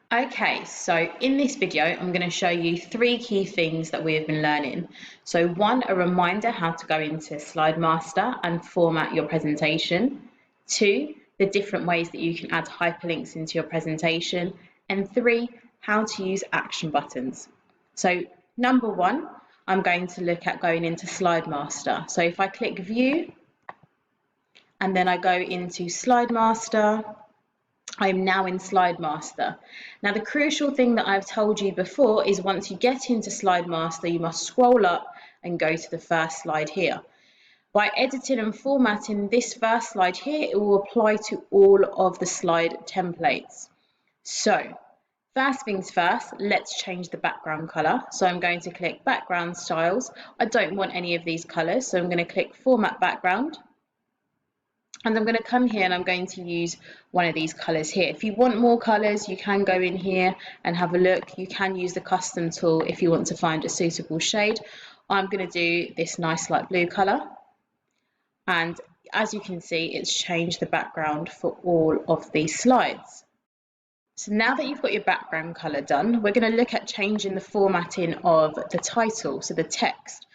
Okay, so in this video, I'm going to show you three key things that we have been learning. So one, a reminder how to go into Slide Master and format your presentation. Two, the different ways that you can add hyperlinks into your presentation. And three, how to use action buttons. So number one, I'm going to look at going into Slide Master. So if I click View, and then I go into Slide Master, I'm now in Slide Master. Now the crucial thing that I've told you before is once you get into Slide Master, you must scroll up and go to the first slide here. By editing and formatting this first slide here, it will apply to all of the slide templates. So first things first, let's change the background color. So I'm going to click Background Styles. I don't want any of these colors, so I'm going to click Format Background. And I'm going to come here and I'm going to use one of these colours here. If you want more colours, you can go in here and have a look. You can use the custom tool if you want to find a suitable shade. I'm going to do this nice light blue colour. And as you can see, it's changed the background for all of these slides. So now that you've got your background colour done, we're going to look at changing the formatting of the title, so the text.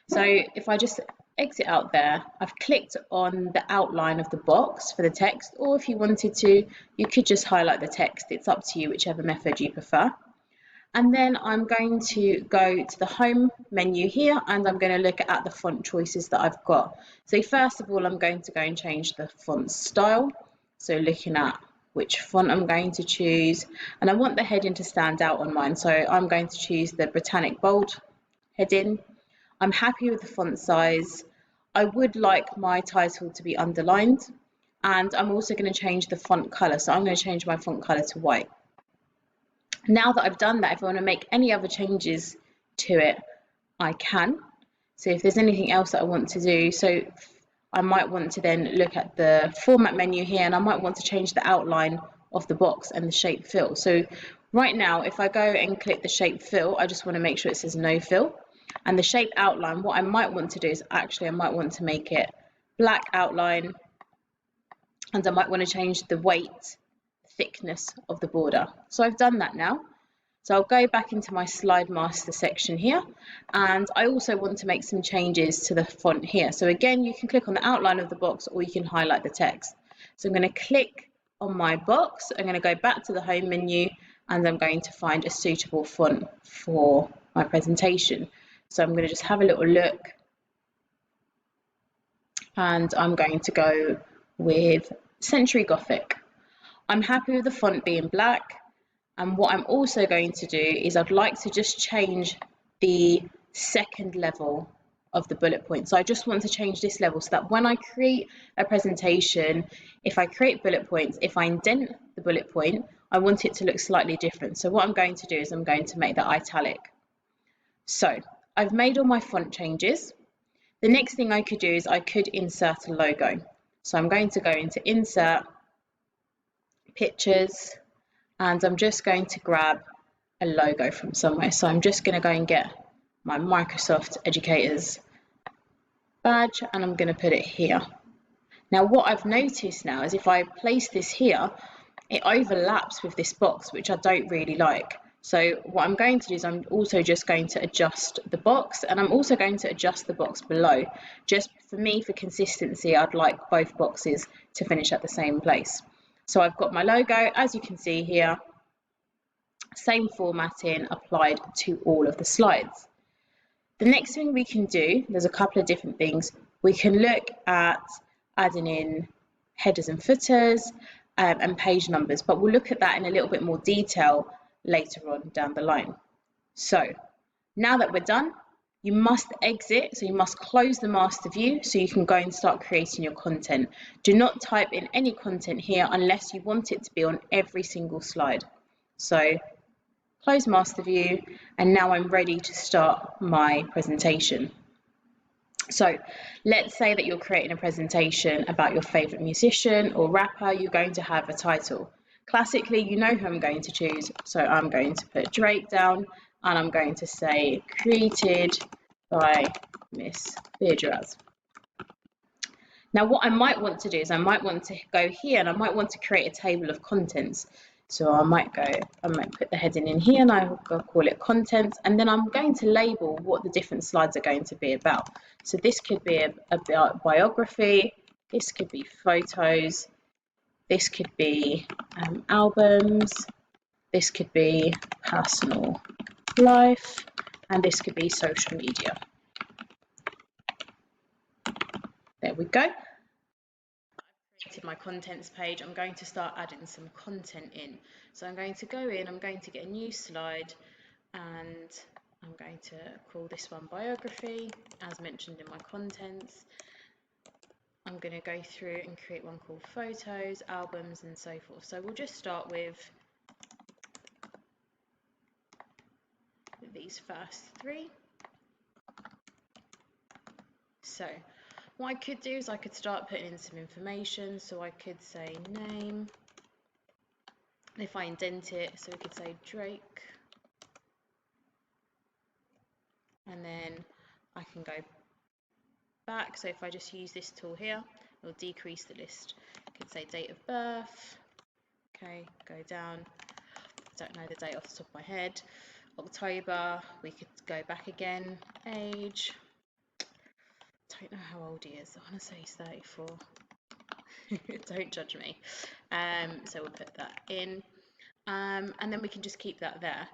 So if I just exit out there, I've clicked on the outline of the box for the text, or if you wanted to, you could just highlight the text. It's up to you, whichever method you prefer. And then I'm going to go to the home menu here and I'm going to look at the font choices that I've got. So first of all, I'm going to go and change the font style. So looking at which font I'm going to choose, and I want the heading to stand out on mine. So I'm going to choose the Britannic Bold heading. I'm happy with the font size. I would like my title to be underlined, and I'm also going to change the font color. So I'm going to change my font color to white. Now that I've done that, if I want to make any other changes to it, I can. So if there's anything else that I want to do, so I might want to then look at the format menu here, and I might want to change the outline of the box and the shape fill. So right now, if I go and click the shape fill, I just want to make sure it says no fill. And the shape outline, what I might want to do is actually I might want to make it black outline, and I might want to change the weight, thickness of the border. So I've done that now. So I'll go back into my Slide Master section here, and I also want to make some changes to the font here. So again, you can click on the outline of the box or you can highlight the text. So I'm going to click on my box, I'm going to go back to the home menu, and I'm going to find a suitable font for my presentation. So I'm going to just have a little look, and I'm going to go with Century Gothic. I'm happy with the font being black, and what I'm also going to do is I'd like to just change the second level of the bullet point. So I just want to change this level so that when I create a presentation, if I create bullet points, if I indent the bullet point, I want it to look slightly different. So what I'm going to do is I'm going to make that italic. So I've made all my font changes. The next thing I could do is I could insert a logo. So I'm going to go into Insert, Pictures, and I'm just going to grab a logo from somewhere. So I'm just going to go and get my Microsoft Educators badge, and I'm going to put it here. Now what I've noticed now is if I place this here, it overlaps with this box, which I don't really like. So what I'm going to do is I'm also just going to adjust the box, and I'm also going to adjust the box below. Just for me, for consistency, I'd like both boxes to finish at the same place. So I've got my logo, as you can see here, same formatting applied to all of the slides. The next thing we can do, there's a couple of different things. We can look at adding in headers and footers and page numbers, but we'll look at that in a little bit more detail later on down the line. So now that we're done, you must exit, so you must close the master view so you can go and start creating your content. Do not type in any content here unless you want it to be on every single slide. So close master view, and now I'm ready to start my presentation. So let's say that you're creating a presentation about your favorite musician or rapper. You're going to have a title. Classically, you know who I'm going to choose, so I'm going to put Drake down, and I'm going to say created by Miss Beardraz. Now what I might want to do is I might want to go here and I might want to create a table of contents. So I might put the heading in here and I'll call it contents, and then I'm going to label what the different slides are going to be about. So this could be a biography, this could be photos, this could be albums, this could be personal life, and this could be social media. There we go. My contents page. I'm going to start adding some content in. So I'm going to go in, I'm going to get a new slide, and I'm going to call this one biography, as mentioned in my contents. I'm going to go through and create one called photos, albums, and so forth. So we'll just start with these first three. So what I could do is I could start putting in some information. So I could say name. If I indent it, so we could say Drake. And then I can go back. So if I just use this tool here, it will decrease the list. I could say date of birth. Okay, go down. Don't know the date off the top of my head. October. We could go back again. Age. Don't know how old he is. I want to say he's 34. Don't judge me. So we'll put that in, and then we can just keep that there.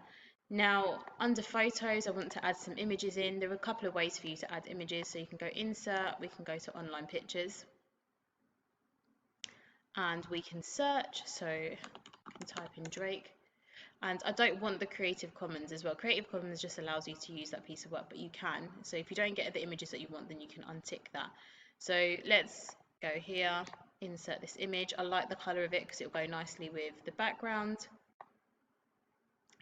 Now under photos, I want to add some images in. There are a couple of ways for you to add images. So you can go insert, we can go to online pictures, and we can search. So I can type in Drake. And I don't want the Creative Commons as well. Creative Commons just allows you to use that piece of work, but you can. So if you don't get the images that you want, then you can untick that. So let's go here, insert this image. I like the color of it because it'll go nicely with the background.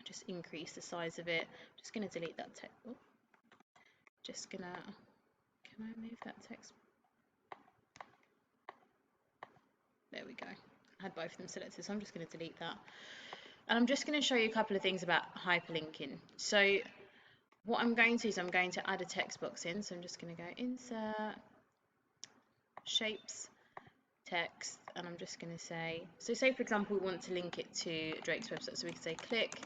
Just increase the size of it. I'm just going to delete that text. Oh, just gonna, can I move that text? There we go. I had both of them selected, so I'm just going to delete that. And I'm just going to show you a couple of things about hyperlinking. So what I'm going to do is I'm going to add a text box in. So I'm just going to go insert, shapes, text, and I'm just going to say, so say for example we want to link it to Drake's website. So we can say click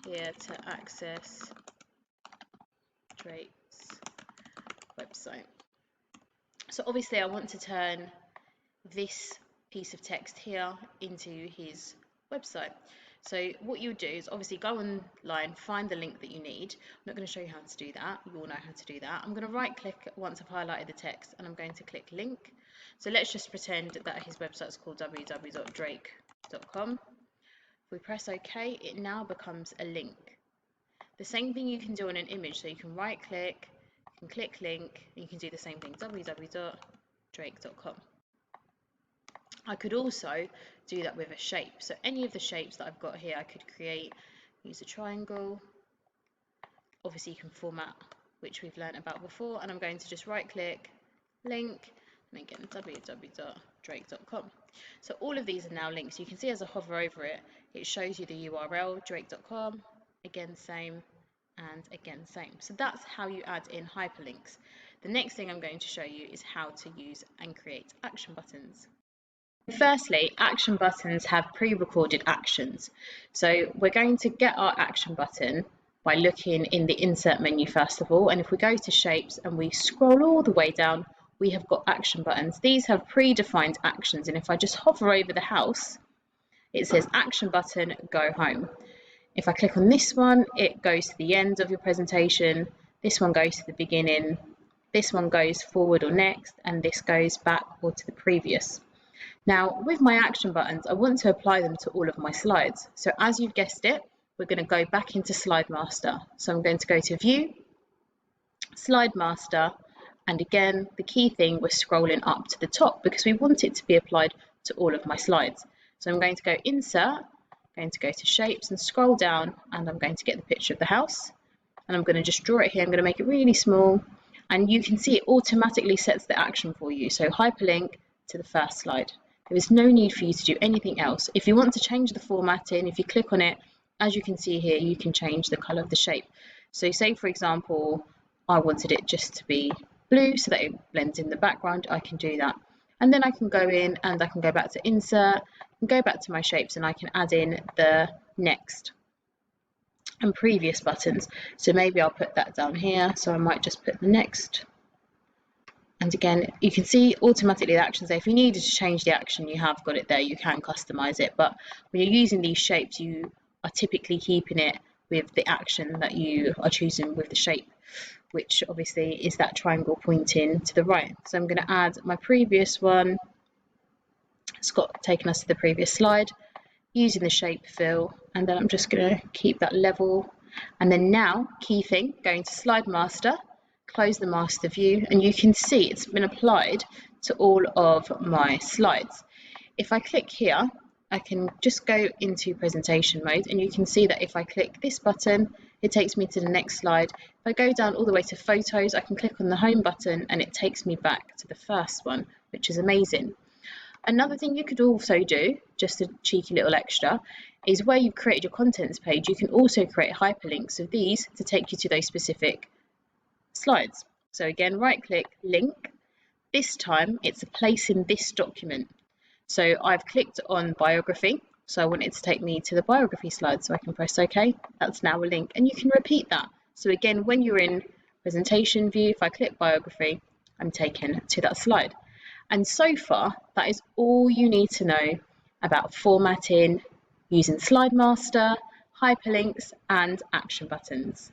here to access Drake's website. So obviously I want to turn this piece of text here into his website. So what you do is obviously go online, find the link that you need. I'm not going to show you how to do that. You all know how to do that. I'm going to right click once I've highlighted the text, and I'm going to click link. So let's just pretend that his website is called www.drake.com. If we press OK, it now becomes a link. The same thing you can do on an image. So you can right click, you can click link, and you can do the same thing, www.drake.com. I could also do that with a shape. So any of the shapes that I've got here, I could create, use a triangle. Obviously you can format, which we've learned about before, and I'm going to just right click, link, and again www.drake.com. So all of these are now links. You can see as I hover over it, it shows you the URL, drake.com, again same, and again same. So that's how you add in hyperlinks. The next thing I'm going to show you is how to use and create action buttons. Firstly, action buttons have pre-recorded actions. So we're going to get our action button by looking in the insert menu first of all, and if we go to shapes and we scroll all the way down, we have got action buttons. These have predefined actions, and if I just hover over the house, it says action button, go home. If I click on this one, it goes to the end of your presentation, this one goes to the beginning, this one goes forward or next, and this goes back or to the previous. Now, with my action buttons, I want to apply them to all of my slides. So as you've guessed it, we're going to go back into Slide Master. So I'm going to go to View, Slide Master, and again, the key thing, we're scrolling up to the top because we want it to be applied to all of my slides. So I'm going to go Insert, I'm going to go to Shapes and scroll down, and I'm going to get the picture of the house. And I'm going to just draw it here. I'm going to make it really small. And you can see it automatically sets the action for you. So hyperlink to the first slide. There is no need for you to do anything else. If you want to change the formatting, if you click on it, as you can see here, you can change the color of the shape. So say, for example, I wanted it just to be blue so that it blends in the background, I can do that. And then I can go in and I can go back to insert, and go back to my shapes, and I can add in the next and previous buttons. So maybe I'll put that down here, so I might just put the next. And again, you can see automatically the actions there. If you needed to change the action, you have got it there, you can customize it. But when you're using these shapes, you are typically keeping it with the action that you are choosing with the shape, which obviously is that triangle pointing to the right. So I'm going to add my previous one. It's taken us to the previous slide using the shape fill, and then I'm just going to keep that level. And then now, key thing, going to slide master, close the master view, and you can see it's been applied to all of my slides. If I click here, I can just go into presentation mode, and you can see that if I click this button, it takes me to the next slide. If I go down all the way to photos, I can click on the home button and it takes me back to the first one, which is amazing. Another thing you could also do, just a cheeky little extra, is where you've created your contents page, you can also create hyperlinks of these to take you to those specific slides. So again, right click, link. This time it's a place in this document. So I've clicked on biography, so I want it to take me to the biography slide, so I can press OK. That's now a link, and you can repeat that. So again, when you're in presentation view, if I click biography, I'm taken to that slide. And so far, that is all you need to know about formatting using Slide Master, hyperlinks, and action buttons.